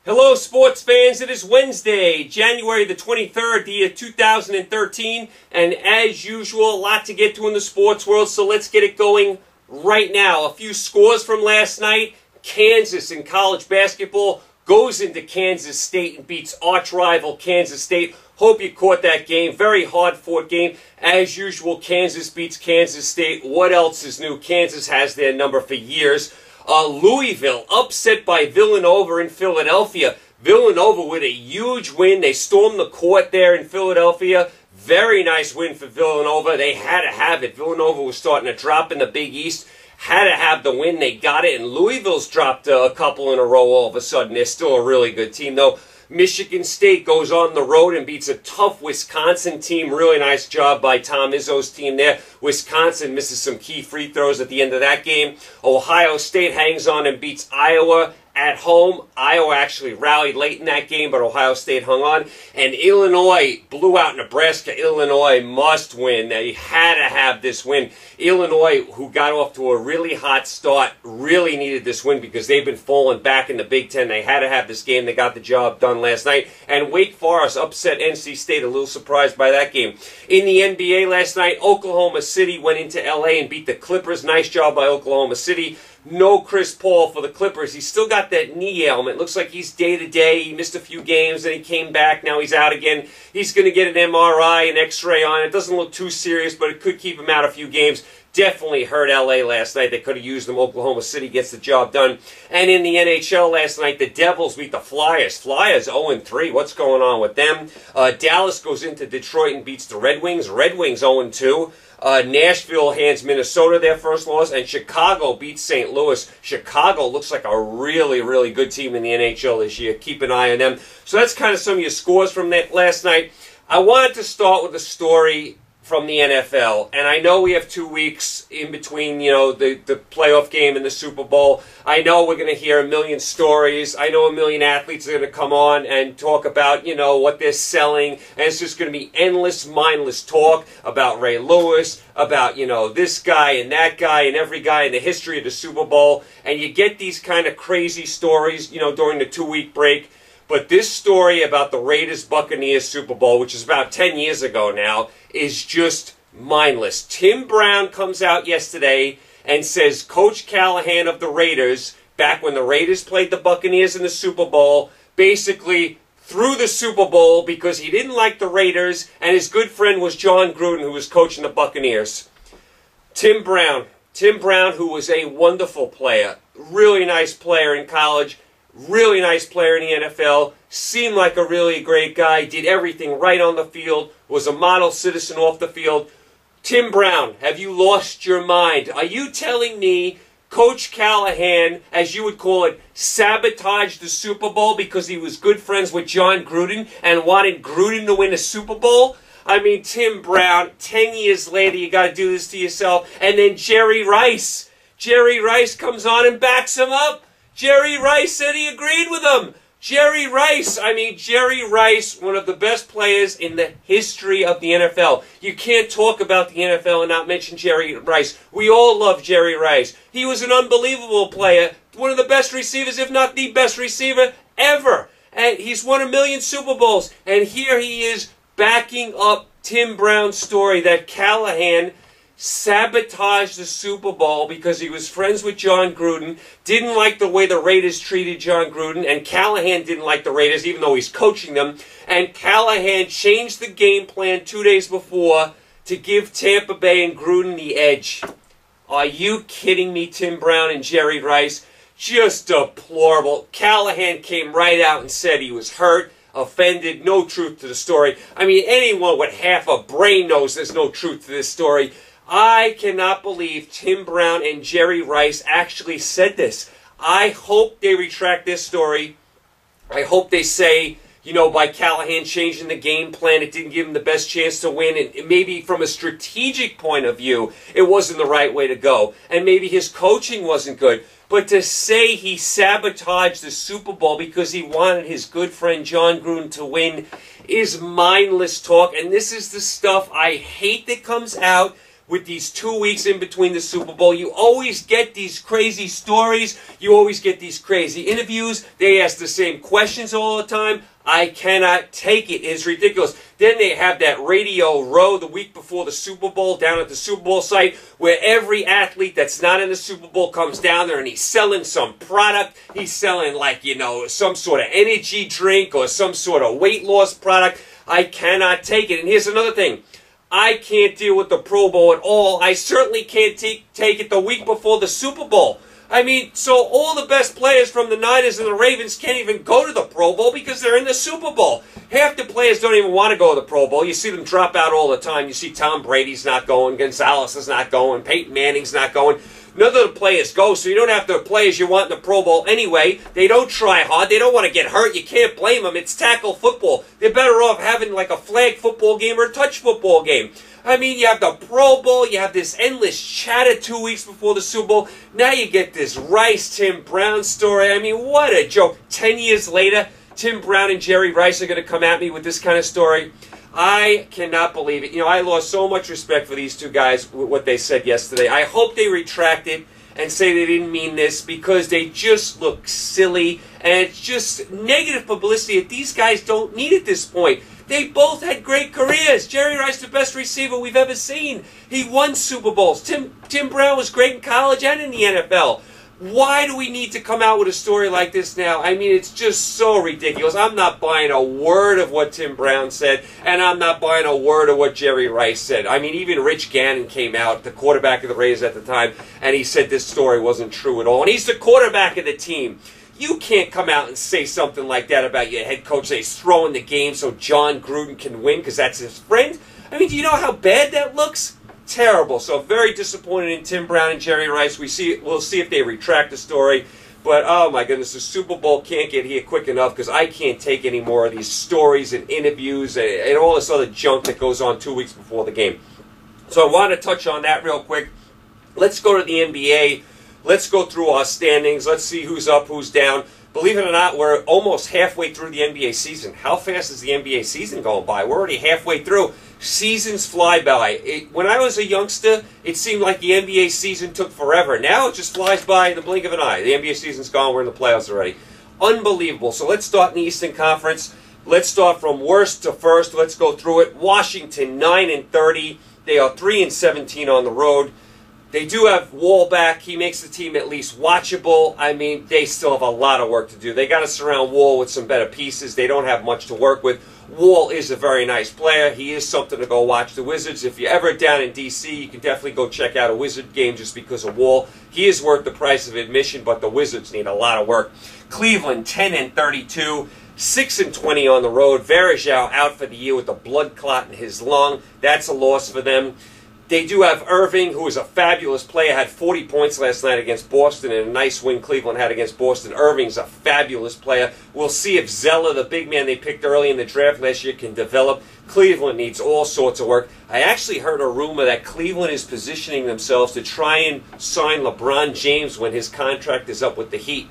Hello, sports fans. It is Wednesday, January the 23rd, the year 2013, and as usual, a lot to get to in the sports world, so let's get it going right now. A few scores from last night. Kansas in college basketball goes into Kansas State and beats arch rival Kansas State. Hope you caught that game. Very hard-fought game. As usual, Kansas beats Kansas State. What else is new? Kansas has their number for years. Louisville upset by Villanova in Philadelphia. Villanova with a huge win. They stormed the court there in Philadelphia. Very nice win for Villanova. They had to have it. Villanova was starting to drop in the Big East. Had to have the win. They got it. And Louisville's dropped a couple in a row all of a sudden. They're still a really good team, though. Michigan State goes on the road and beats a tough Wisconsin team. Really nice job by Tom Izzo's team there. Wisconsin misses some key free throws at the end of that game. Ohio State hangs on and beats Iowa at home. Iowa actually rallied late in that game, but Ohio State hung on. And Illinois blew out Nebraska. Illinois must win. They had to have this win. Illinois, who got off to a really hot start, really needed this win because they've been falling back in the Big Ten. They had to have this game. They got the job done last night. And Wake Forest upset NC State. A little surprised by that game. In the NBA last night, Oklahoma City went into LA and beat the Clippers. Nice job by Oklahoma City. No Chris Paul for the Clippers. He's still got that knee ailment. Looks like he's day-to-day. He missed a few games, and he came back. Now he's out again. He's going to get an MRI, an X-ray on it. Doesn't look too serious, but it could keep him out a few games. Definitely hurt L.A. last night. They could have used him. Oklahoma City gets the job done. And in the NHL last night, the Devils beat the Flyers. Flyers 0-3. What's going on with them? Dallas goes into Detroit and beats the Red Wings. Red Wings 0-2. Nashville hands Minnesota their first loss, and Chicago beats St. Louis. Chicago looks like a really, really good team in the NHL this year. Keep an eye on them. So that's kind of some of your scores from that last night. I wanted to start with a story from the NFL, and I know we have 2 weeks in between, you know, the playoff game and the Super Bowl. I know we're going to hear a million stories. I know a million athletes are going to come on and talk about, you know, what they're selling, and it's just going to be endless, mindless talk about Ray Lewis, about, you know, this guy and that guy and every guy in the history of the Super Bowl, and you get these kind of crazy stories, you know, during the 2-week break. But this story about the Raiders-Buccaneers Super Bowl, which is about 10 years ago now, is just mindless. Tim Brown comes out yesterday and says Coach Callahan of the Raiders, back when the Raiders played the Buccaneers in the Super Bowl, basically threw the Super Bowl because he didn't like the Raiders, and his good friend was John Gruden, who was coaching the Buccaneers. Tim Brown, who was a wonderful player, really nice player in college, really nice player in the NFL, seemed like a really great guy, did everything right on the field, was a model citizen off the field. Tim Brown, have you lost your mind? Are you telling me Coach Callahan, as you would call it, sabotaged the Super Bowl because he was good friends with John Gruden and wanted Gruden to win a Super Bowl? I mean, Tim Brown, 10 years later, you got to do this to yourself. And then Jerry Rice comes on and backs him up. Jerry Rice said he agreed with him. Jerry Rice, one of the best players in the history of the NFL. You can't talk about the NFL and not mention Jerry Rice. We all love Jerry Rice. He was an unbelievable player, one of the best receivers, if not the best receiver ever. And he's won a million Super Bowls. And here he is backing up Tim Brown's story that Callahan sabotaged the Super Bowl because he was friends with John Gruden, didn't like the way the Raiders treated John Gruden, and Callahan didn't like the Raiders even though he's coaching them, and Callahan changed the game plan 2 days before to give Tampa Bay and Gruden the edge. Are you kidding me, Tim Brown and Jerry Rice? Just deplorable. Callahan came right out and said he was hurt, offended, no truth to the story. I mean, anyone with half a brain knows there's no truth to this story. I cannot believe Tim Brown and Jerry Rice actually said this. I hope they retract this story. I hope they say, you know, by Callahan changing the game plan, it didn't give him the best chance to win. And maybe from a strategic point of view, it wasn't the right way to go. And maybe his coaching wasn't good. But to say he sabotaged the Super Bowl because he wanted his good friend John Gruden to win is mindless talk. And this is the stuff I hate that comes out with these 2 weeks in between the Super Bowl. You always get these crazy stories. You always get these crazy interviews. They ask the same questions all the time. I cannot take it. It's ridiculous. Then they have that Radio Row the week before the Super Bowl down at the Super Bowl site where every athlete that's not in the Super Bowl comes down there and he's selling some product. He's selling like, you know, some sort of energy drink or some sort of weight loss product. I cannot take it. And here's another thing. I can't deal with the Pro Bowl at all. I certainly can't take it the week before the Super Bowl. I mean, so all the best players from the Niners and the Ravens can't even go to the Pro Bowl because they're in the Super Bowl. Half the players don't even want to go to the Pro Bowl. You see them drop out all the time. You see Tom Brady's not going, Gonzalez is not going, Peyton Manning's not going. None of the players go, so you don't have the players you want in the Pro Bowl anyway. They don't try hard. They don't want to get hurt. You can't blame them. It's tackle football. They're better off having like a flag football game or a touch football game. I mean, you have the Pro Bowl, you have this endless chatter 2 weeks before the Super Bowl. Now you get this Rice-Tim Brown story. I mean, what a joke. 10 years later, Tim Brown and Jerry Rice are going to come at me with this kind of story. I cannot believe it. You know, I lost so much respect for these two guys with what they said yesterday. I hope they retract it and say they didn't mean this because they just look silly. And it's just negative publicity that these guys don't need at this point. They both had great careers. Jerry Rice, the best receiver we've ever seen. He won Super Bowls. Tim Brown was great in college and in the NFL. Why do we need to come out with a story like this now? I mean, it's just so ridiculous. I'm not buying a word of what Tim Brown said, and I'm not buying a word of what Jerry Rice said. I mean, even Rich Gannon came out, the quarterback of the Raiders at the time, and he said this story wasn't true at all. And he's the quarterback of the team. You can't come out and say something like that about your head coach that he's throwing the game so John Gruden can win because that's his friend. I mean, do you know how bad that looks? Terrible. So very disappointed in Tim Brown and Jerry Rice. We'll see if they retract the story. But, oh my goodness, the Super Bowl can't get here quick enough because I can't take any more of these stories and interviews and all this other junk that goes on 2 weeks before the game. So I want to touch on that real quick. Let's go to the NBA. Let's go through our standings. Let's see who's up, who's down. Believe it or not, we're almost halfway through the NBA season. How fast is the NBA season going by? We're already halfway through. Seasons fly by. When I was a youngster, it seemed like the NBA season took forever. Now it just flies by in the blink of an eye. The NBA season's gone. We're in the playoffs already. Unbelievable. So let's start in the Eastern Conference. Let's start from worst to first. Let's go through it. Washington, 9-30. They are 3-17 on the road. They do have Wall back. He makes the team at least watchable. I mean, they still have a lot of work to do. They got to surround Wall with some better pieces. They don't have much to work with. Wall is a very nice player. He is something to go watch. The Wizards, if you're ever down in D.C., you can definitely go check out a Wizard game just because of Wall. He is worth the price of admission, but the Wizards need a lot of work. Cleveland, 10-32. 6-20 on the road. Varejao out for the year with a blood clot in his lung. That's a loss for them. They do have Irving, who is a fabulous player, had 40 points last night against Boston, and a nice win Cleveland had against Boston. Irving's a fabulous player. We'll see if Zeller, the big man they picked early in the draft last year, can develop. Cleveland needs all sorts of work. I actually heard a rumor that Cleveland is positioning themselves to try and sign LeBron James when his contract is up with the Heat.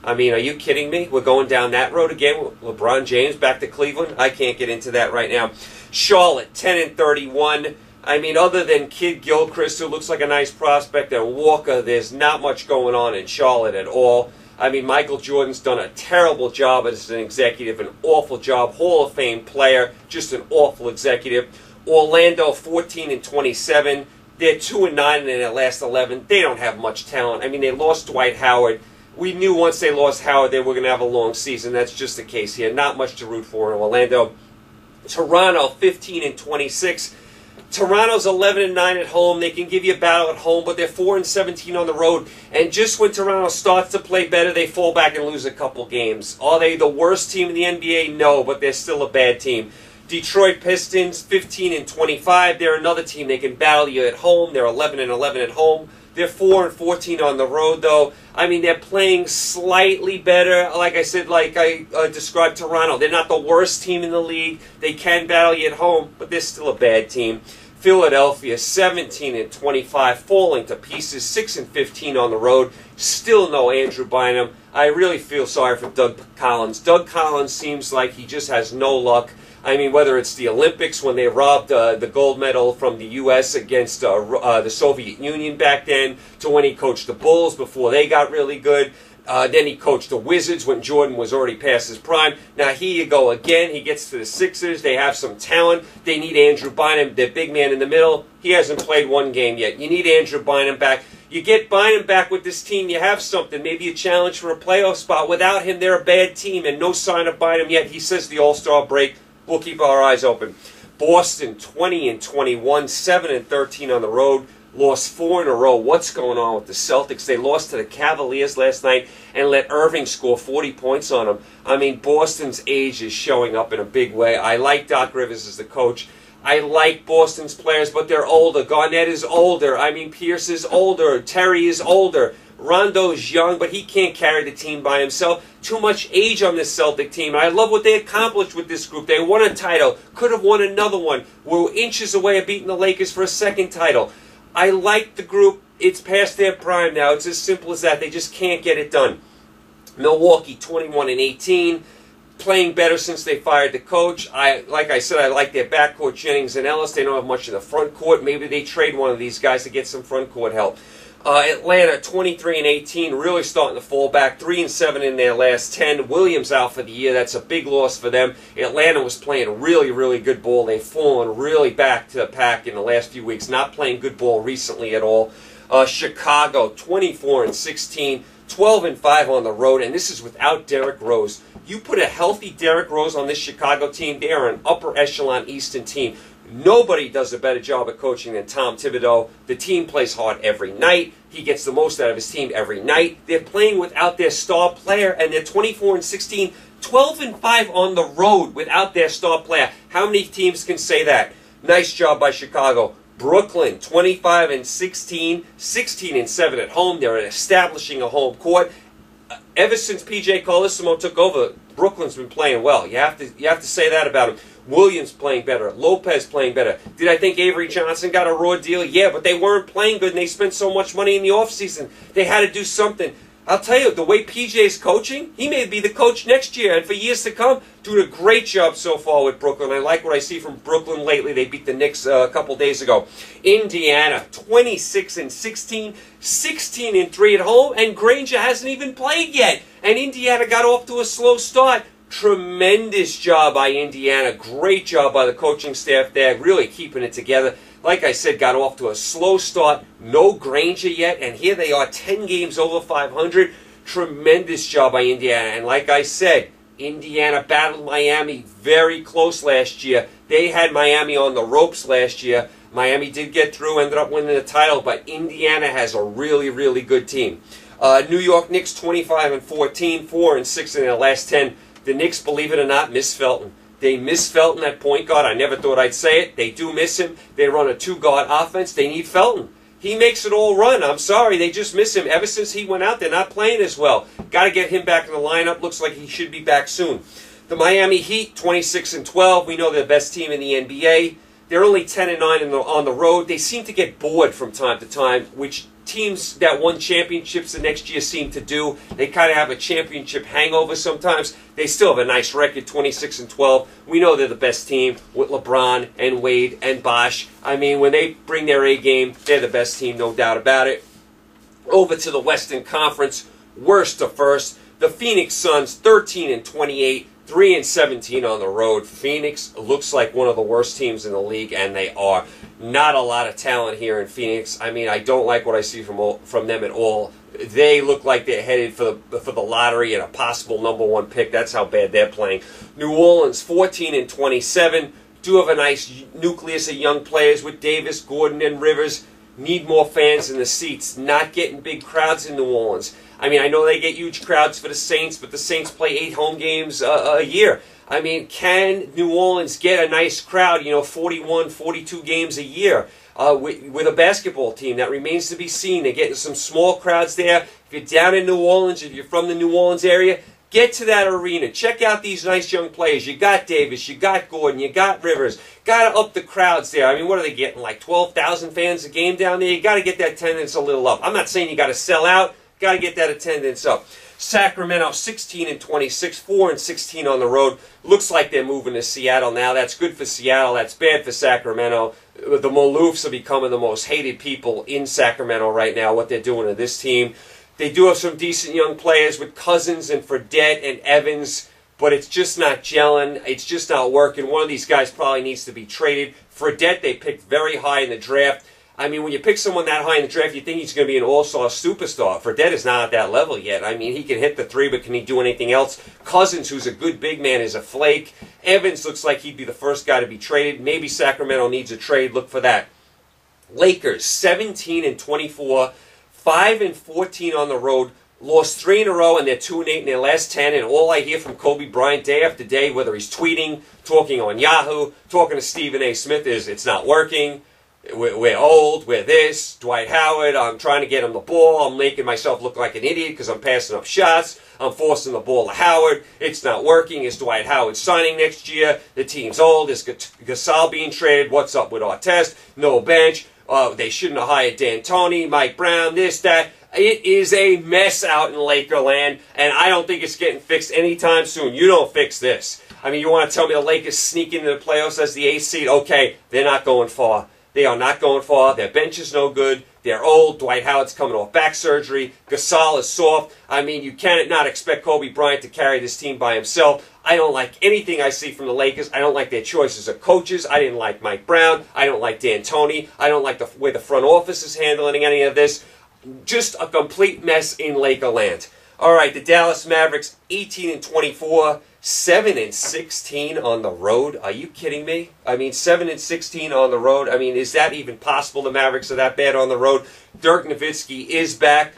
I mean, are you kidding me? We're going down that road again with LeBron James back to Cleveland? I can't get into that right now. Charlotte, 10-31. I mean, other than Kid Gilchrist, who looks like a nice prospect, and Walker, there's not much going on in Charlotte at all. I mean, Michael Jordan's done a terrible job as an executive, an awful job. Hall of Fame player, just an awful executive. Orlando, 14-27. They're 2-9 in their last 11. They don't have much talent. I mean, they lost Dwight Howard. We knew once they lost Howard they were going to have a long season. That's just the case here. Not much to root for in Orlando. Toronto, 15-26. Toronto's 11-9 at home. They can give you a battle at home, but they're 4-17 on the road. And just when Toronto starts to play better, they fall back and lose a couple games. Are they the worst team in the NBA? No, but they're still a bad team. Detroit Pistons, 15-25. They're another team. They can battle you at home. They're 11-11 at home. They're 4-14 on the road, though. I mean, they're playing slightly better. Like I said, like I described Toronto. They're not the worst team in the league. They can battle you at home, but they're still a bad team. Philadelphia, 17-25, falling to pieces, 6-15 on the road. Still no Andrew Bynum. I really feel sorry for Doug Collins. Doug Collins seems like he just has no luck. I mean, whether it's the Olympics when they robbed the gold medal from the U.S. against the Soviet Union back then, to when he coached the Bulls before they got really good. Then he coached the Wizards when Jordan was already past his prime. Now here you go again. He gets to the Sixers. They have some talent. They need Andrew Bynum, their big man in the middle. He hasn't played one game yet. You need Andrew Bynum back. You get Bynum back with this team, you have something. Maybe a challenge for a playoff spot. Without him, they're a bad team, and no sign of Bynum yet. He says the All-Star break. We'll keep our eyes open. Boston 20-21, 7-13 on the road. Lost 4 in a row. What's going on with the Celtics? They lost to the Cavaliers last night and let Irving score 40 points on them. I mean, Boston's age is showing up in a big way. I like Doc Rivers as the coach. I like Boston's players, but they're older. Garnett is older. I mean, Pierce is older. Terry is older. Rondo's young, but he can't carry the team by himself. Too much age on this Celtic team. I love what they accomplished with this group. They won a title. Could have won another one. We're inches away of beating the Lakers for a second title. I like the group. It's past their prime now. It's as simple as that. They just can't get it done. Milwaukee 21-18. Playing better since they fired the coach. Like I said, I like their backcourt, Jennings and Ellis. They don't have much in the front court. Maybe they trade one of these guys to get some front court help. Atlanta 23-18, really starting to fall back. 3-7 in their last 10. Williams out for the year. That's a big loss for them. Atlanta was playing really, really good ball. They've fallen really back to the pack in the last few weeks. Not playing good ball recently at all. Chicago 24-16. 12-5 on the road, and this is without Derrick Rose. You put a healthy Derrick Rose on this Chicago team, they are an upper echelon Eastern team. Nobody does a better job of coaching than Tom Thibodeau. The team plays hard every night. He gets the most out of his team every night. They're playing without their star player, and they're 24-16, 12-5 on the road without their star player. How many teams can say that? Nice job by Chicago. Brooklyn, 25-16, 16-7 at home. They're establishing a home court. Ever since P.J. Carlissimo took over, Brooklyn's been playing well. You have to say that about him. Williams playing better. Lopez playing better. Did I think Avery Johnson got a raw deal? Yeah, but they weren't playing good, and they spent so much money in the offseason. They had to do something. I'll tell you, the way PJ's coaching, he may be the coach next year and for years to come. Doing a great job so far with Brooklyn. I like what I see from Brooklyn lately. They beat the Knicks a couple days ago. Indiana, 26-16, 16-3 at home, and Granger hasn't even played yet. And Indiana got off to a slow start. Tremendous job by Indiana. Great job by the coaching staff there, really keeping it together. Like I said, got off to a slow start. No Granger yet, and here they are, 10 games over 500. Tremendous job by Indiana. And like I said, Indiana battled Miami very close last year. They had Miami on the ropes last year. Miami did get through, ended up winning the title, but Indiana has a really, really good team. New York Knicks 25-14, 4-6 in their last 10. The Knicks, believe it or not, miss Felton. They miss Felton at point guard. I never thought I'd say it. They do miss him. They run a two-guard offense. They need Felton. He makes it all run. I'm sorry. They just miss him. Ever since he went out, they're not playing as well. Got to get him back in the lineup. Looks like he should be back soon. The Miami Heat, 26-12. We know they're the best team in the NBA. They're only 10-9 on the road. They seem to get bored from time to time, which teams that won championships the next year seem to do. They kind of have a championship hangover sometimes. They still have a nice record, 26-12. We know they're the best team with LeBron and Wade and Bosh. I mean, when they bring their A game, they're the best team, no doubt about it. Over to the Western Conference, worst to first. The Phoenix Suns, 13-28. 3-17 on the road. Phoenix looks like one of the worst teams in the league, and they are. Not a lot of talent here in Phoenix. I mean, I don't like what I see from them at all. They look like they're headed for the lottery and a possible #1 pick. That's how bad they're playing. New Orleans, 14-27. Do have a nice nucleus of young players with Davis, Gordon, and Rivers. Need more fans in the seats. Not getting big crowds in New Orleans. I mean, I know they get huge crowds for the Saints, but the Saints play 8 home games a year. I mean, can New Orleans get a nice crowd, 41, 42 games a year with a basketball team? That remains to be seen. They're getting some small crowds there. If you're down in New Orleans, if you're from the New Orleans area, get to that arena. Check out these nice young players. You got Davis, you got Gordon, you got Rivers. Got to up the crowds there. I mean, what are they getting, like 12,000 fans a game down there? You got to get that attendance a little up. I'm not saying you got to sell out. Got to get that attendance up. Sacramento 16-26, 4-16 on the road. Looks like they're moving to Seattle now. That's good for Seattle. That's bad for Sacramento. The Maloofs are becoming the most hated people in Sacramento right now, what they're doing to this team. They do have some decent young players with Cousins and Fredette and Evans, but it's just not gelling. It's just not working. One of these guys probably needs to be traded. Fredette, they picked very high in the draft. I mean, when you pick someone that high in the draft, you think he's going to be an all-star superstar. Fredette is not at that level yet. I mean, he can hit the three, but can he do anything else? Cousins, who's a good big man, is a flake. Evans looks like he'd be the first guy to be traded. Maybe Sacramento needs a trade. Look for that. Lakers, 17-24, 5-14 on the road. Lost 3 in a row, and they're 2-8 in their last 10. And all I hear from Kobe Bryant day after day, whether he's tweeting, talking on Yahoo, talking to Stephen A. Smith, is it's not working. We're old, we're this, Dwight Howard, I'm trying to get him the ball, I'm making myself look like an idiot because I'm passing up shots, I'm forcing the ball to Howard, it's not working, is Dwight Howard signing next year, the team's old, is Gasol being traded, what's up with Artest, no bench, they shouldn't have hired D'Antoni, Mike Brown, this, that. It is a mess out in Lakerland, and I don't think it's getting fixed anytime soon. You don't fix this. I mean, you want to tell me the Lakers sneak into the playoffs as the 8th seed? Okay, they're not going far. They are not going far. Their bench is no good. They're old. Dwight Howard's coming off back surgery. Gasol is soft. I mean, you cannot expect Kobe Bryant to carry this team by himself. I don't like anything I see from the Lakers. I don't like their choices of coaches. I didn't like Mike Brown. I don't like D'Antoni. I don't like the way the front office is handling any of this. Just a complete mess in Lakerland. All right, the Dallas Mavericks, 18-24, 7-16 on the road. Are you kidding me? I mean, 7-16 on the road. I mean, is that even possible? The Mavericks are that bad on the road. Dirk Nowitzki is back.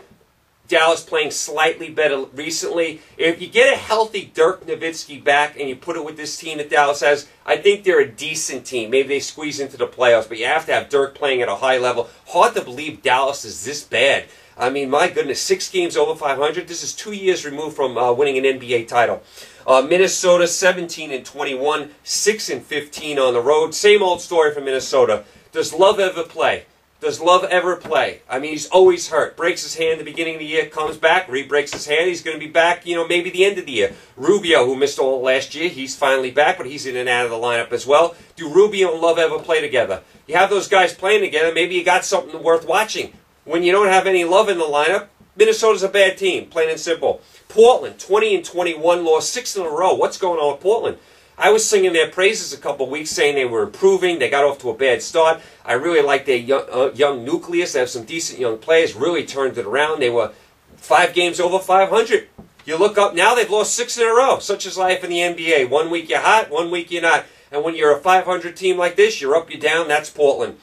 Dallas playing slightly better recently. If you get a healthy Dirk Nowitzki back and you put it with this team that Dallas has, I think they're a decent team. Maybe they squeeze into the playoffs, but you have to have Dirk playing at a high level. Hard to believe Dallas is this bad. I mean, my goodness, 6 games over 500. This is 2 years removed from winning an NBA title. Minnesota, 17-21, 6-15 on the road. Same old story for Minnesota. Does Love ever play? Does Love ever play? I mean, he's always hurt. Breaks his hand at the beginning of the year, comes back, re-breaks his hand. He's going to be back, maybe the end of the year. Rubio, who missed all last year, he's finally back, but he's in and out of the lineup as well. Do Rubio and Love ever play together? You have those guys playing together, maybe you got something worth watching. When you don't have any Love in the lineup, Minnesota's a bad team, plain and simple. Portland, 20-21, lost 6 in a row. What's going on with Portland? I was singing their praises a couple weeks, saying they were improving. They got off to a bad start. I really like their young nucleus. They have some decent young players. Really turned it around. They were 5 games over 500. You look up now, they've lost 6 in a row. Such is life in the NBA. 1 week you're hot, 1 week you're not. And when you're a 500 team like this, you're up, you're down. That's Portland.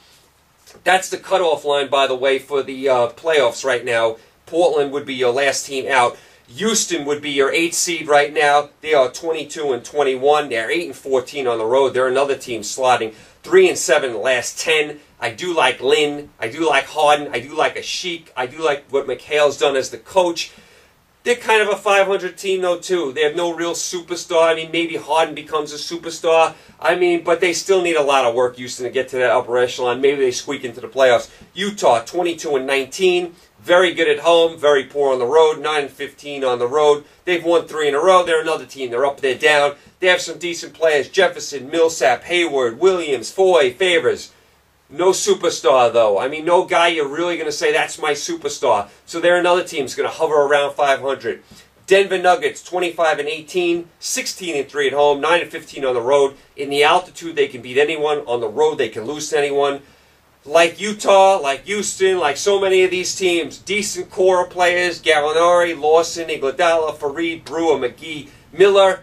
That's the cutoff line, by the way, for the playoffs right now. Portland would be your last team out. Houston would be your 8th seed right now. They are 22-21. They're 8-14 on the road. They're another team slotting 3-7 in the last 10. I do like Lynn. I do like Harden. I do like Ashik. I do like what McHale's done as the coach. They're kind of a 500 team, though, too. They have no real superstar. I mean, maybe Harden becomes a superstar. I mean, but they still need a lot of work, Houston, to get to that upper echelon. Maybe they squeak into the playoffs. Utah, 22-19. Very good at home, very poor on the road, 9-15 on the road. They've won 3 in a row. They're another team. They're up, they're down. They have some decent players. Jefferson, Millsap, Hayward, Williams, Foy, Favors. No superstar, though. I mean, no guy you're really going to say, that's my superstar. So they're another team that's going to hover around 500. Denver Nuggets, 25-18, 16-3 at home, 9-15 on the road. In the altitude, they can beat anyone. On the road, they can lose to anyone. Like Utah, like Houston, like so many of these teams, decent core players, Gallinari, Lawson, Iguodala, Fareed, Brewer, McGee, Miller,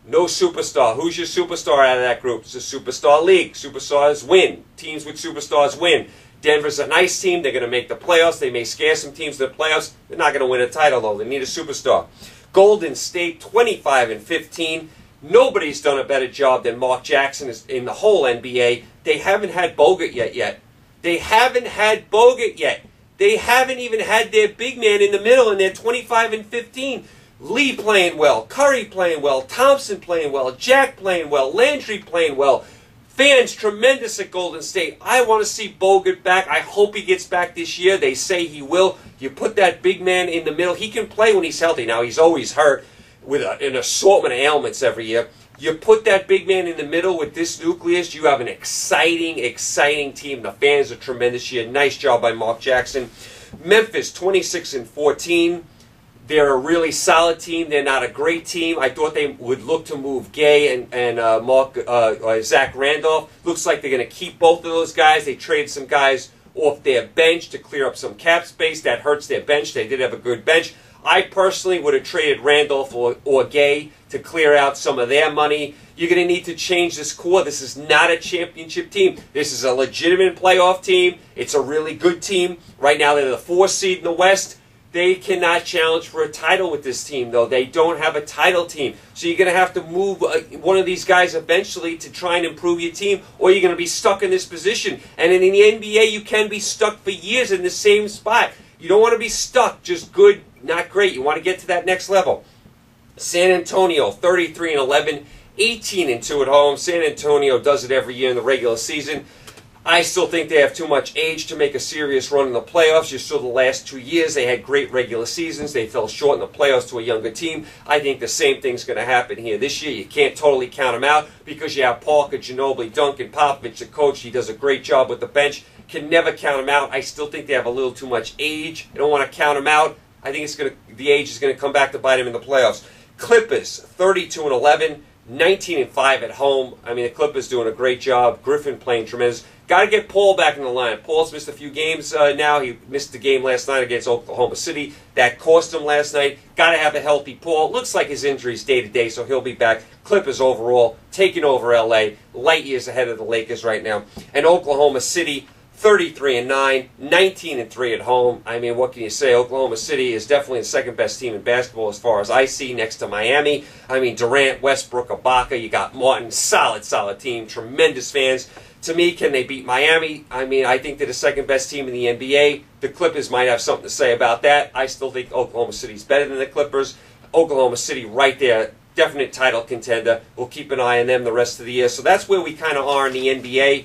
no superstar. Who's your superstar out of that group? It's a superstar league. Superstars win. Teams with superstars win. Denver's a nice team. They're going to make the playoffs. They may scare some teams to the playoffs. They're not going to win a title, though. They need a superstar. Golden State, 25-15. Nobody's done a better job than Mark Jackson in the whole NBA. They haven't had Bogut yet. They haven't had Bogut yet. They haven't even had their big man in the middle, and they're 25-15. Lee playing well, Curry playing well, Thompson playing well, Jack playing well, Landry playing well. Fans, tremendous at Golden State. I want to see Bogut back. I hope he gets back this year. They say he will. You put that big man in the middle. He can play when he's healthy. Now, he's always hurt with an assortment of ailments every year. You put that big man in the middle with this nucleus, you have an exciting, exciting team. The fans are tremendous here. Nice job by Mark Jackson. Memphis, 26-14. They're a really solid team. They're not a great team. I thought they would look to move Gay and Zach Randolph. Looks like they're going to keep both of those guys. They traded some guys off their bench to clear up some cap space. That hurts their bench. They did have a good bench. I personally would have traded Randolph or Gay to clear out some of their money. You're going to need to change this core. This is not a championship team. This is a legitimate playoff team. It's a really good team. Right now, they're the 4th seed in the West. They cannot challenge for a title with this team, though. They don't have a title team. So you're going to have to move one of these guys eventually to try and improve your team, or you're going to be stuck in this position. And in the NBA, you can be stuck for years in the same spot. You don't want to be stuck, just good, not great. You want to get to that next level. San Antonio, 33-11, 18-2 at home. San Antonio does it every year in the regular season. I still think they have too much age to make a serious run in the playoffs. You saw the last 2 years, they had great regular seasons. They fell short in the playoffs to a younger team. I think the same thing's going to happen here this year. You can't totally count them out because you have Parker, Ginobili, Duncan, Popovich, the coach. He does a great job with the bench. Can never count them out. I still think they have a little too much age. I don't want to count them out. I think the age is going to come back to bite him in the playoffs. Clippers, 32-11, 19-5 at home. I mean, the Clippers doing a great job. Griffin playing tremendous. Got to get Paul back in the line. Paul's missed a few games now. He missed the game last night against Oklahoma City. That cost him last night. Got to have a healthy Paul. Looks like his injury's day-to-day, so he'll be back. Clippers overall taking over L.A. Light years ahead of the Lakers right now. And Oklahoma City, 33-9, 19-3 at home. I mean, what can you say? Oklahoma City is definitely the second-best team in basketball as far as I see, next to Miami. I mean, Durant, Westbrook, Ibaka, you got Martin. Solid, solid team. Tremendous fans. To me, can they beat Miami? I mean, I think they're the second-best team in the NBA. The Clippers might have something to say about that. I still think Oklahoma City's better than the Clippers. Oklahoma City right there, definite title contender. We'll keep an eye on them the rest of the year. So that's where we kind of are in the NBA.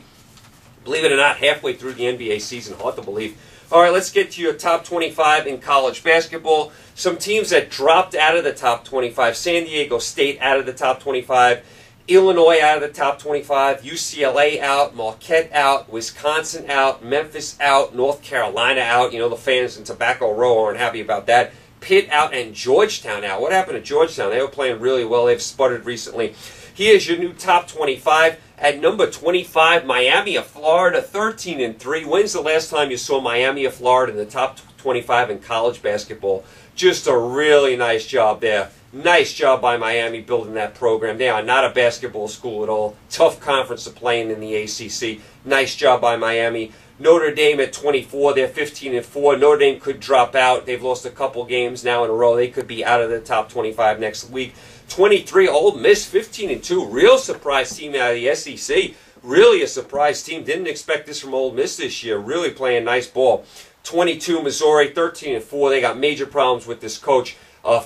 Believe it or not, halfway through the NBA season. Hard to believe. All right, let's get to your top 25 in college basketball. Some teams that dropped out of the top 25. San Diego State out of the top 25. Illinois out of the top 25, UCLA out, Marquette out, Wisconsin out, Memphis out, North Carolina out. You know, the fans in Tobacco Row aren't happy about that. Pitt out and Georgetown out. What happened to Georgetown? They were playing really well. They've sputtered recently. Here's your new top 25. At number 25, Miami of Florida, 13-3. When's the last time you saw Miami of Florida in the top 25 in college basketball? Just a really nice job there. Nice job by Miami building that program. They are not a basketball school at all. Tough conference to play in the ACC. Nice job by Miami. Notre Dame at 24. They're 15-4. Notre Dame could drop out. They've lost a couple games now in a row. They could be out of the top 25 next week. 23, Ole Miss, 15-2. Real surprise team out of the SEC. Really a surprise team. Didn't expect this from Ole Miss this year. Really playing nice ball. 22, Missouri, 13-4. They got major problems with this coach.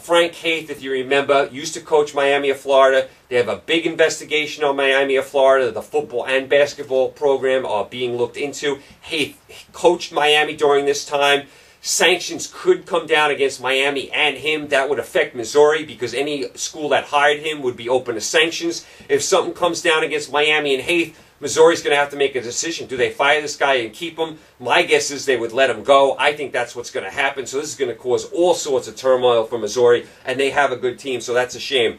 Frank Haith, if you remember, used to coach Miami of Florida. They have a big investigation on Miami of Florida. The football and basketball program are being looked into. Haith coached Miami during this time. Sanctions could come down against Miami and him. That would affect Missouri because any school that hired him would be open to sanctions. If something comes down against Miami and Haith, Missouri's going to have to make a decision. Do they fire this guy and keep him? My guess is they would let him go. I think that's what's going to happen. So this is going to cause all sorts of turmoil for Missouri, and they have a good team, so that's a shame.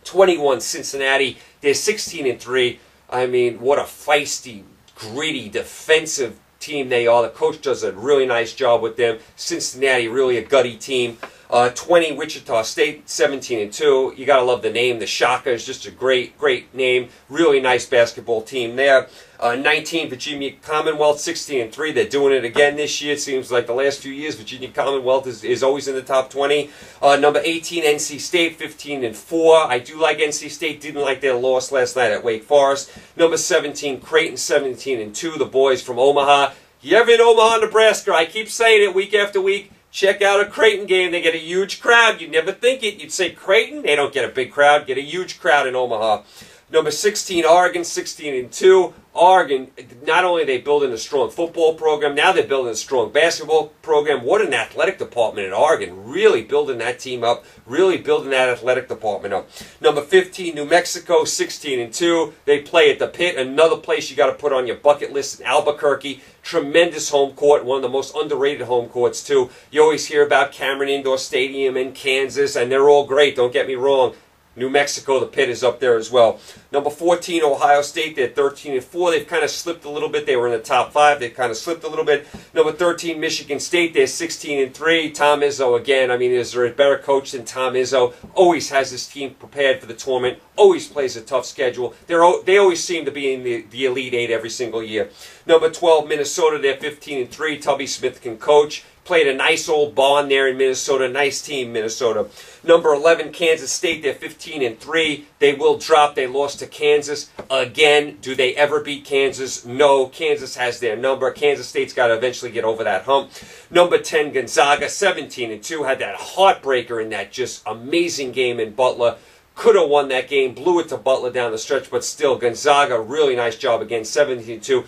21, Cincinnati. They're 16-3. I mean, what a feisty, gritty, defensive team they are. The coach does a really nice job with them. Cincinnati, really a gutty team. 20, Wichita State, 17-2. You got to love the name. The Shaka is just a great, great name. Really nice basketball team there. 19, Virginia Commonwealth, 16-3. They're doing it again this year. It seems like the last few years, Virginia Commonwealth is always in the top 20. Number 18, NC State, 15-4. I do like NC State. Didn't like their loss last night at Wake Forest. Number 17, Creighton, 17-2. The boys from Omaha. You ever in Omaha, Nebraska? I keep saying it week after week. Check out a Creighton game. They get a huge crowd. You'd never think it. You'd say Creighton. They don't get a big crowd. Get a huge crowd in Omaha. Number 16, Oregon, 16-2. Oregon, not only are they building a strong football program, now they're building a strong basketball program. What an athletic department in Oregon. Really building that team up, really building that athletic department up. Number 15, New Mexico, 16-2. They play at the Pit, another place you got to put on your bucket list in Albuquerque. Tremendous home court, one of the most underrated home courts, too. You always hear about Cameron Indoor Stadium in Kansas, and they're all great, don't get me wrong. New Mexico, the Pit is up there as well. Number 14, Ohio State, they're 13-4. They've kind of slipped a little bit. They were in the top 5. They've kind of slipped a little bit. Number 13, Michigan State, they're 16-3. Tom Izzo, again, I mean, is there a better coach than Tom Izzo? Always has his team prepared for the tournament. Always plays a tough schedule. They always seem to be in the Elite 8 every single year. Number 12, Minnesota, they're 15-3. Tubby Smith can coach. Played a nice old bond there in Minnesota. Nice team, Minnesota. Number 11, Kansas State. They're 15-3. They will drop. They lost to Kansas. Again, do they ever beat Kansas? No. Kansas has their number. Kansas State's got to eventually get over that hump. Number 10, Gonzaga. 17-2. Had that heartbreaker in that just amazing game in Butler. Could have won that game. Blew it to Butler down the stretch. But still, Gonzaga, really nice job again. 17-2.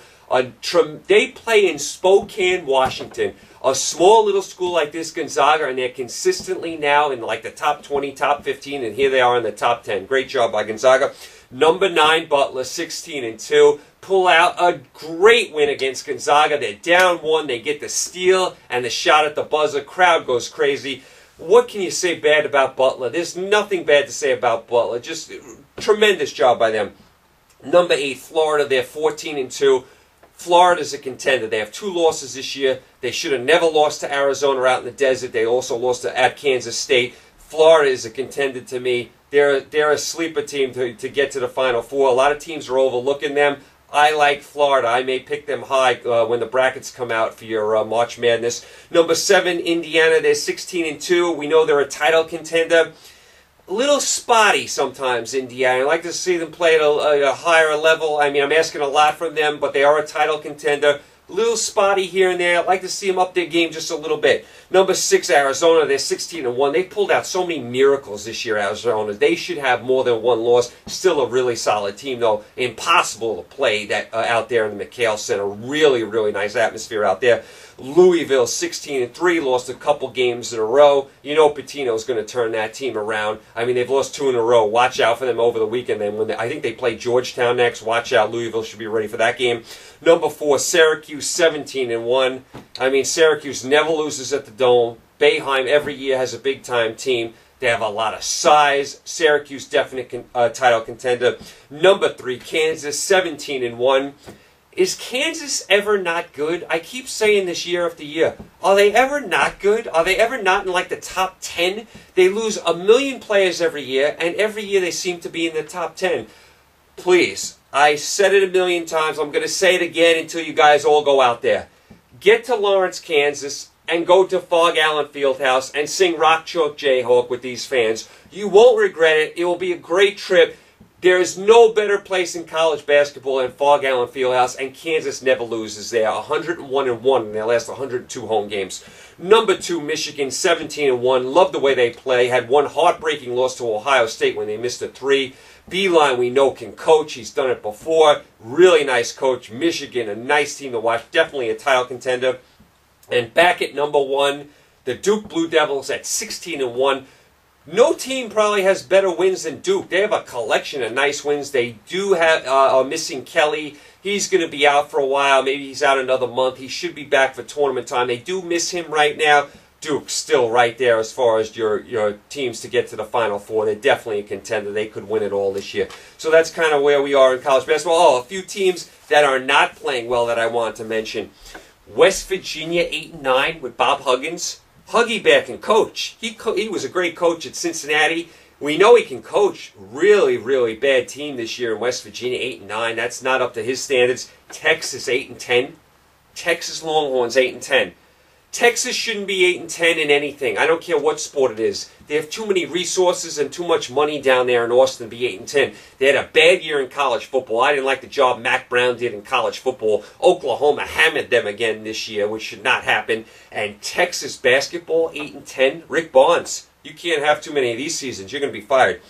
They play in Spokane, Washington. A small little school like this, Gonzaga, and they're consistently now in like the top 20, top 15, and here they are in the top 10. Great job by Gonzaga. Number 9, Butler, 16-2. Pull out a great win against Gonzaga. They're down 1. They get the steal and the shot at the buzzer. Crowd goes crazy. What can you say bad about Butler? There's nothing bad to say about Butler. Just tremendous job by them. Number 8, Florida, they're 14-2. Florida's a contender. They have 2 losses this year. They should have never lost to Arizona out in the desert. They also lost at Kansas State. Florida is a contender to me. They're a sleeper team to get to the Final Four. A lot of teams are overlooking them. I like Florida. I may pick them high when the brackets come out for your March Madness. Number 7, Indiana. They're 16-2. We know they're a title contender. A little spotty sometimes, Indiana. I like to see them play at a higher level. I mean, I'm asking a lot from them, but they are a title contender. A little spotty here and there. I'd like to see them up their game just a little bit. Number 6, Arizona. They're 16-1. They pulled out so many miracles this year, Arizona. They should have more than 1 loss. Still a really solid team, though. Impossible to play that out there in the McHale Center. Really, really nice atmosphere out there. Louisville, 16-3, lost a couple games in a row. You know Pitino's going to turn that team around. I mean, they've lost 2 in a row. Watch out for them over the weekend. Then I think they play Georgetown next. Watch out. Louisville should be ready for that game. Number 4, Syracuse, 17-1. I mean, Syracuse never loses at the Dome. Boeheim every year has a big-time team. They have a lot of size. Syracuse, definite title contender. Number 3, Kansas, 17-1. Is Kansas ever not good? I keep saying this year after year. Are they ever not good? Are they ever not in like the top 10? They lose 1 million players every year, and every year they seem to be in the top 10. Please, I said it 1 million times. I'm going to say it again until you guys all go out there. Get to Lawrence, Kansas, and go to Fog Allen Fieldhouse and sing Rock Chalk Jayhawk with these fans. You won't regret it. It will be a great trip. There is no better place in college basketball than Fog Allen Fieldhouse, and Kansas never loses there. 101-1 in their last 102 home games. Number 2, Michigan, 17-1. Love the way they play. Had 1 heartbreaking loss to Ohio State when they missed a 3. Beeline, we know, can coach. He's done it before. Really nice coach. Michigan, a nice team to watch. Definitely a title contender. And back at number 1, the Duke Blue Devils at 16-1. No team probably has better wins than Duke. They have a collection of nice wins. They do have are missing Kelly. He's going to be out for a while. Maybe he's out another month. He should be back for tournament time. They do miss him right now. Duke's still right there as far as your teams to get to the Final Four. They're definitely a contender. They could win it all this year. So that's kind of where we are in college basketball. Oh, a few teams that are not playing well that I want to mention. West Virginia, 8-9 with Bob Huggins. Huggy Bear can coach. He was a great coach at Cincinnati. We know he can coach. Really, really bad team this year in West Virginia, 8-9. That's not up to his standards. Texas, 8-10. Texas Longhorns, 8-10. Texas shouldn't be 8-10 in anything. I don't care what sport it is. They have too many resources and too much money down there in Austin to be 8-10. They had a bad year in college football. I didn't like the job Mac Brown did in college football. Oklahoma hammered them again this year, which should not happen. And Texas basketball, 8-10. Rick Barnes, you can't have too many of these seasons. You're going to be fired.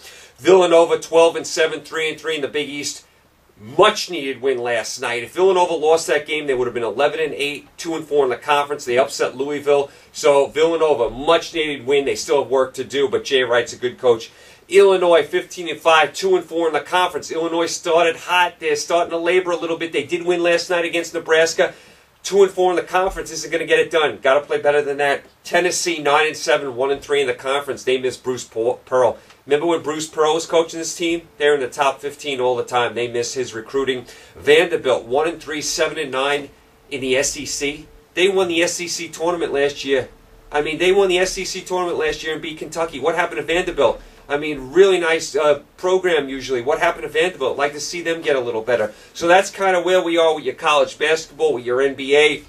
Villanova 12-7, 3-3 in the Big East. Much needed win last night. If Villanova lost that game, they would have been 11-8, 2-4 in the conference. They upset Louisville. So Villanova, much needed win. They still have work to do, but Jay Wright's a good coach. Illinois 15-5, 2-4 in the conference. Illinois started hot. They're starting to labor a little bit. They did win last night against Nebraska. 2-4 in the conference isn't going to get it done. Got to play better than that. Tennessee 9-7, 1-3 in the conference. They miss Bruce Pearl. Remember when Bruce Pearl was coaching this team? They're in the top 15 all the time. They miss his recruiting. Vanderbilt 1-3, 7-9 in the SEC. They won the SEC tournament last year. I mean, they won the SEC tournament last year and beat Kentucky. What happened to Vanderbilt? I mean, really nice program usually. What happened to Vanderbilt? I'd like to see them get a little better. So that's kind of where we are with your college basketball, with your NBA.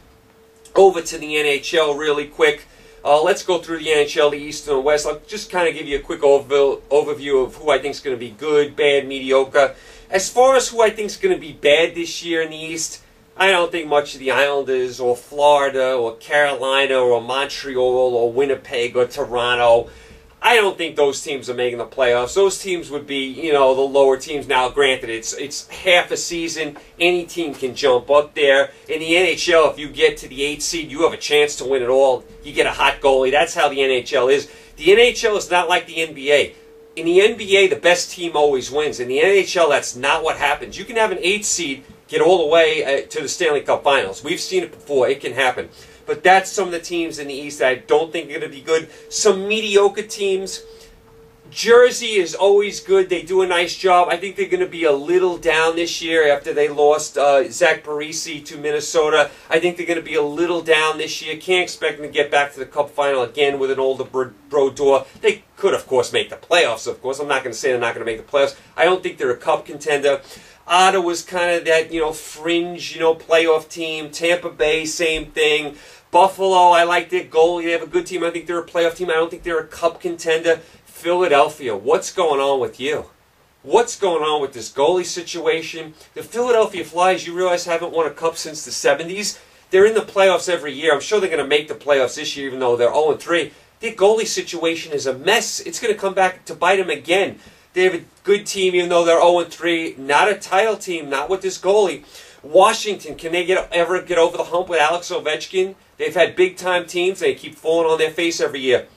Over to the NHL really quick. Let's go through the NHL, the East and the West. I'll just kind of give you a quick overview of who I think is going to be good, bad, mediocre. As far as who I think is going to be bad this year in the East, I don't think much of the Islanders or Florida or Carolina or Montreal or Winnipeg or Toronto. I don't think those teams are making the playoffs. Those teams would be, you know, the lower teams. Now, granted, it's half a season. Any team can jump up there. In the NHL, if you get to the 8th seed, you have a chance to win it all. You get a hot goalie. That's how the NHL is. The NHL is not like the NBA. In the NBA, the best team always wins. In the NHL, that's not what happens. You can have an 8th seed get all the way to the Stanley Cup Finals. We've seen it before. It can happen. But that's some of the teams in the East that I don't think are going to be good. Some mediocre teams. Jersey is always good. They do a nice job. I think they're going to be a little down this year after they lost Zach Parise to Minnesota. I think they're going to be a little down this year. Can't expect them to get back to the Cup final again with an older Brodeur. They could, of course, make the playoffs, of course. I'm not going to say they're not going to make the playoffs. I don't think they're a Cup contender. Ottawa's kind of that, fringe, playoff team. Tampa Bay, same thing. Buffalo, I like their goalie. They have a good team. I think they're a playoff team. I don't think they're a Cup contender. Philadelphia, what's going on with you? What's going on with this goalie situation? The Philadelphia Flyers, you realize, haven't won a Cup since the 70s. They're in the playoffs every year. I'm sure they're going to make the playoffs this year, even though they're 0-3. Their goalie situation is a mess. It's going to come back to bite them again. They have a good team, even though they're 0-3. Not a title team, not with this goalie. Washington, can they ever get over the hump with Alex Ovechkin? They've had big-time teams. They keep falling on their face every year.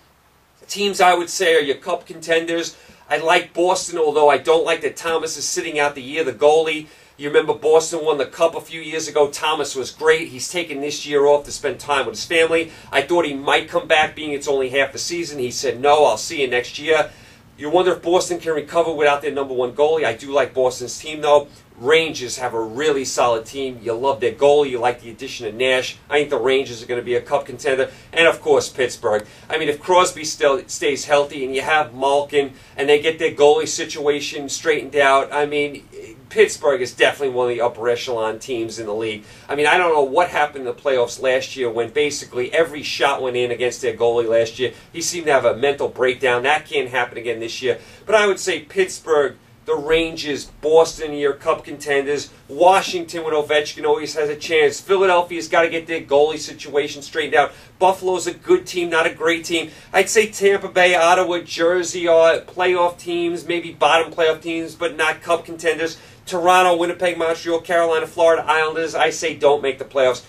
Teams, I would say, are your Cup contenders. I like Boston, although I don't like that Thomas is sitting out the year, the goalie. You remember Boston won the Cup a few years ago. Thomas was great. He's taken this year off to spend time with his family. I thought he might come back, being it's only half the season. He said, no, I'll see you next year. You wonder if Boston can recover without their number one goalie. I do like Boston's team, though. Rangers have a really solid team. You love their goalie. You like the addition of Nash. I think the Rangers are going to be a Cup contender. And, of course, Pittsburgh. I mean, if Crosby still stays healthy and you have Malkin and they get their goalie situation straightened out, I mean, Pittsburgh is definitely one of the upper echelon teams in the league. I mean, I don't know what happened in the playoffs last year when basically every shot went in against their goalie last year. He seemed to have a mental breakdown. That can't happen again this year. But I would say Pittsburgh, the Rangers, Boston, your Cup contenders. Washington with Ovechkin always has a chance. Philadelphia's got to get their goalie situation straightened out. Buffalo's a good team, not a great team. I'd say Tampa Bay, Ottawa, Jersey are playoff teams, maybe bottom playoff teams, but not Cup contenders. Toronto, Winnipeg, Montreal, Carolina, Florida, Islanders, I say don't make the playoffs.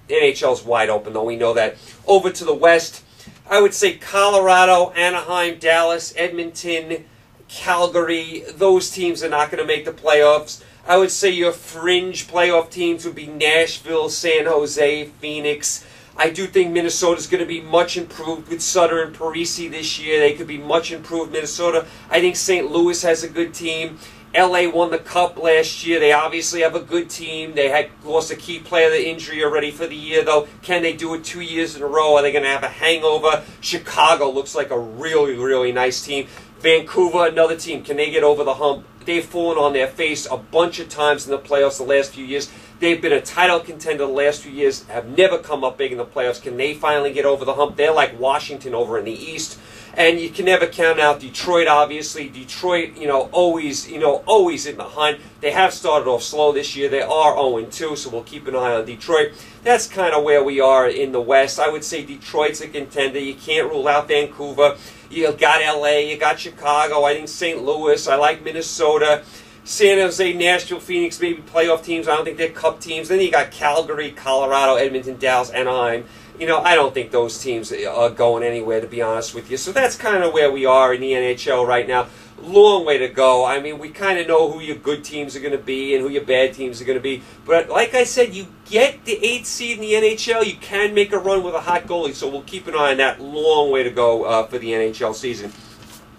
NHL's wide open, though. We know that. Over to the West, I would say Colorado, Anaheim, Dallas, Edmonton, Calgary. Those teams are not going to make the playoffs. I would say your fringe playoff teams would be Nashville, San Jose, Phoenix. I do think Minnesota's going to be much improved with Sutter and Parise this year. They could be much improved, Minnesota. I think St. Louis has a good team. LA won the Cup last year. They obviously have a good team. They had lost a key player to injury already for the year, though. Can they do it 2 years in a row? Are they going to have a hangover? Chicago looks like a really, really nice team. Vancouver, another team. Can they get over the hump? They've fallen on their face a bunch of times in the playoffs the last few years. They've been a title contender the last few years, have never come up big in the playoffs. Can they finally get over the hump? They're like Washington over in the East. And you can never count out Detroit, obviously. Detroit, always in the hunt. They have started off slow this year. They are 0-2, so we'll keep an eye on Detroit. That's kind of where we are in the West. I would say Detroit's a contender. You can't rule out Vancouver. You got LA, you got Chicago, I think St. Louis, I like Minnesota. San Jose, Nashville, Phoenix, maybe playoff teams. I don't think they're cup teams. Then you got Calgary, Colorado, Edmonton, Dallas, Anaheim. I don't think those teams are going anywhere, to be honest with you. So that's kind of where we are in the NHL right now. Long way to go. I mean, we kind of know who your good teams are going to be and who your bad teams are going to be. But like I said, you get the 8th seed in the NHL, you can make a run with a hot goalie. So we'll keep an eye on that. Long way to go for the NHL season.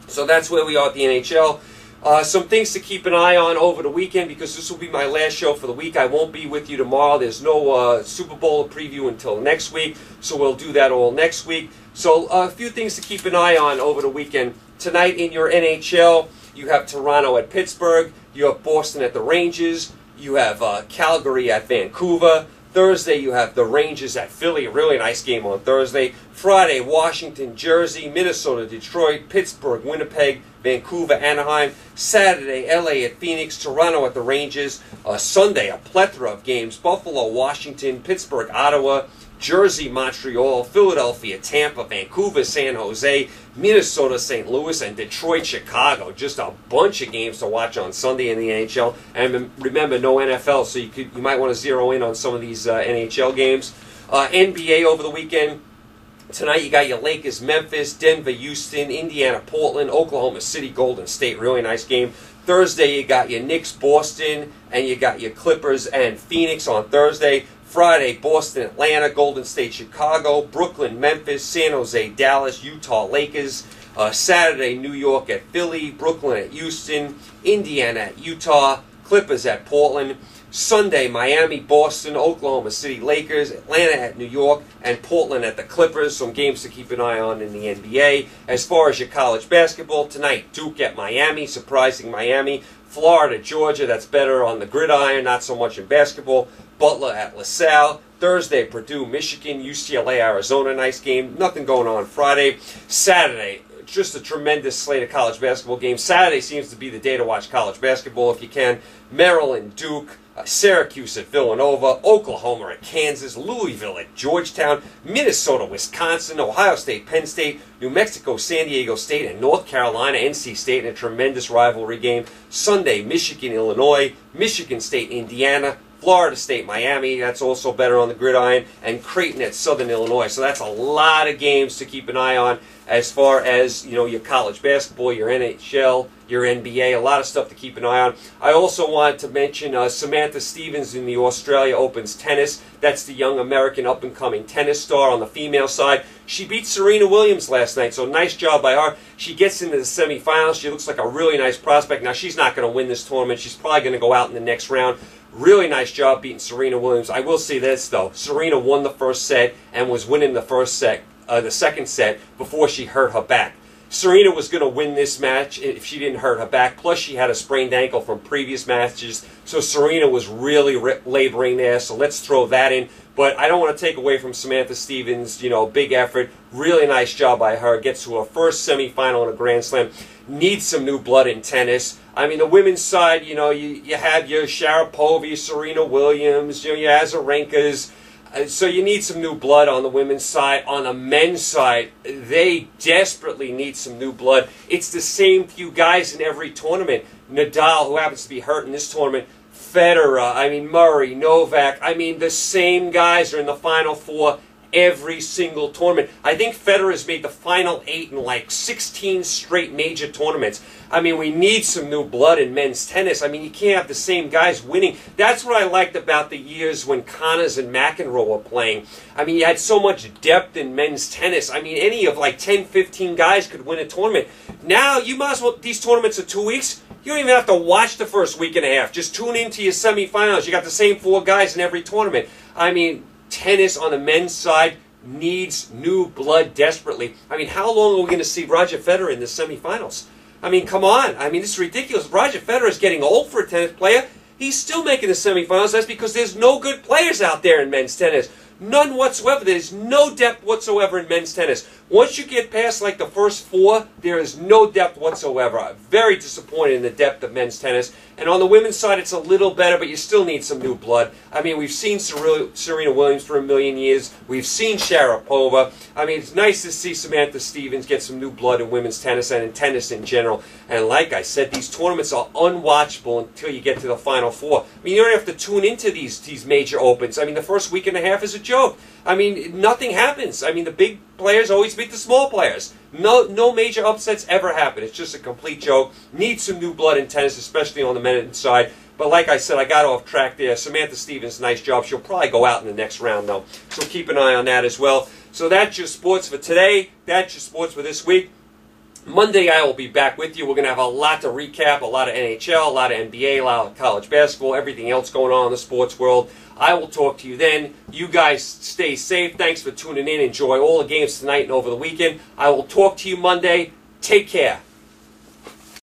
So that's where we are at the NHL. Some things to keep an eye on over the weekend, because this will be my last show for the week. I won't be with you tomorrow. There's no Super Bowl preview until next week, so we'll do that all next week. So a few things to keep an eye on over the weekend. Tonight in your NHL, you have Toronto at Pittsburgh. You have Boston at the Rangers. You have Calgary at Vancouver. Thursday, you have the Rangers at Philly. A really nice game on Thursday. Friday, Washington, Jersey, Minnesota, Detroit, Pittsburgh, Winnipeg, Vancouver, Anaheim. Saturday, LA at Phoenix, Toronto at the Rangers. Sunday, a plethora of games. Buffalo, Washington, Pittsburgh, Ottawa, Jersey, Montreal, Philadelphia, Tampa, Vancouver, San Jose, Minnesota, St. Louis, and Detroit, Chicago. Just a bunch of games to watch on Sunday in the NHL. And remember, no NFL, so you might want to zero in on some of these NHL games. NBA over the weekend. Tonight you got your Lakers, Memphis, Denver, Houston, Indiana, Portland, Oklahoma City, Golden State. Really nice game. Thursday you got your Knicks, Boston, and you got your Clippers and Phoenix on Thursday. Friday, Boston, Atlanta, Golden State, Chicago, Brooklyn, Memphis, San Jose, Dallas, Utah, Lakers. Saturday, New York at Philly, Brooklyn at Houston, Indiana at Utah, Clippers at Portland. Sunday, Miami, Boston, Oklahoma City, Lakers, Atlanta at New York, and Portland at the Clippers. Some games to keep an eye on in the NBA. As far as your college basketball, tonight, Duke at Miami, surprising Miami. Florida, Georgia, that's better on the gridiron, not so much in basketball. Butler at LaSalle. Thursday, Purdue, Michigan, UCLA, Arizona, nice game. Nothing going on Friday. Saturday, just a tremendous slate of college basketball games. Saturday seems to be the day to watch college basketball if you can. Maryland, Duke, Syracuse at Villanova, Oklahoma at Kansas, Louisville at Georgetown, Minnesota, Wisconsin, Ohio State, Penn State, New Mexico, San Diego State, and North Carolina, NC State in a tremendous rivalry game. Sunday, Michigan, Illinois, Michigan State, Indiana, Florida State, Miami, that's also better on the gridiron, and Creighton at Southern Illinois. So that's a lot of games to keep an eye on as far as, your college basketball, your NHL, your NBA, a lot of stuff to keep an eye on. I also wanted to mention Samantha Stevens in the Australia Opens tennis. That's the young American up-and-coming tennis star on the female side. She beat Serena Williams last night, so nice job by her. She gets into the semifinals. She looks like a really nice prospect. Now, she's not going to win this tournament. She's probably going to go out in the next round. Really nice job beating Serena Williams. I will say this, though. Serena won the first set and was winning the second set before she hurt her back. Serena was going to win this match if she didn't hurt her back. Plus, she had a sprained ankle from previous matches. So Serena was really laboring there. So let's throw that in. But I don't want to take away from Samantha Stevens. Big effort. Really nice job by her. Gets to her first semifinal in a Grand Slam. Needs some new blood in tennis. I mean, the women's side, you have your Sharapova, Serena Williams, your Azarenkas. So you need some new blood on the women's side. On the men's side, they desperately need some new blood. It's the same few guys in every tournament. Nadal, who happens to be hurt in this tournament, Federer, Murray, Novak. The same guys are in the Final Four every single tournament. I think Federer's made the Final 8 in like 16 straight major tournaments. We need some new blood in men's tennis. You can't have the same guys winning. That's what I liked about the years when Connors and McEnroe were playing. You had so much depth in men's tennis. Any of like 10, 15 guys could win a tournament. Now, you might as well, these tournaments are 2 weeks. You don't even have to watch the first week and a half. Just tune into your semifinals. You got the same 4 guys in every tournament. Tennis on the men's side needs new blood desperately. How long are we going to see Roger Federer in the semifinals? Come on. This is ridiculous. Roger Federer is getting old for a tennis player. He's still making the semifinals. That's because there's no good players out there in men's tennis. None whatsoever. There's no depth whatsoever in men's tennis. Once you get past like the first 4, there is no depth whatsoever. I'm very disappointed in the depth of men's tennis. And on the women's side, it's a little better, but you still need some new blood. I mean, we've seen Serena Williams for a million years. We've seen Sharapova. I mean, it's nice to see Samantha Stevens get some new blood in women's tennis and in tennis in general. And like I said, these tournaments are unwatchable until you get to the Final Four. I mean, you don't have to tune into these major opens. I mean, the first week and a half is a joke. I mean, nothing happens. I mean, the big players always beat the small players. No major upsets ever happen. It's just a complete joke. Need some new blood in tennis, especially on the men's side. But like I said, I got off track there. Samantha Stevens, nice job. She'll probably go out in the next round, though. So keep an eye on that as well. So that's your sports for today. That's your sports for this week. Monday, I will be back with you. We're going to have a lot to recap, a lot of NHL, a lot of NBA, a lot of college basketball, everything else going on in the sports world. I will talk to you then. You guys stay safe. Thanks for tuning in. Enjoy all the games tonight and over the weekend. I will talk to you Monday. Take care.